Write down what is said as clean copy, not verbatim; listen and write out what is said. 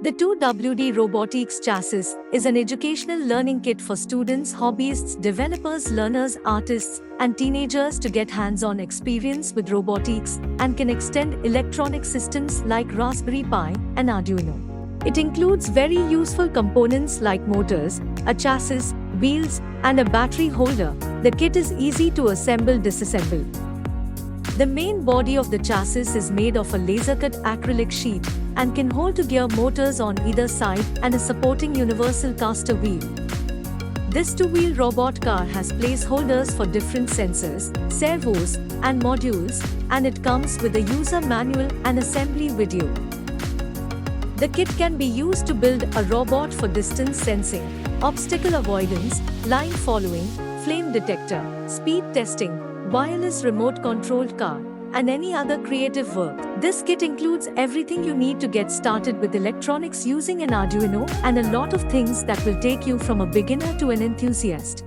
The 2WD Robotics Chassis is an educational learning kit for students, hobbyists, developers, learners, artists, and teenagers to get hands-on experience with robotics and can extend electronic systems like Raspberry Pi and Arduino. It includes very useful components like motors, a chassis, wheels, and a battery holder. The kit is easy to disassemble. The main body of the chassis is made of a laser-cut acrylic sheet and can hold two gear motors on either side and a supporting universal caster wheel. This two-wheel robot car has placeholders for different sensors, servos, and modules, and it comes with a user manual and assembly video. The kit can be used to build a robot for distance sensing, obstacle avoidance, line following, flame detector, speed testing, wireless remote-controlled car, and any other creative work. This kit includes everything you need to get started with electronics using an Arduino and a lot of things that will take you from a beginner to an enthusiast.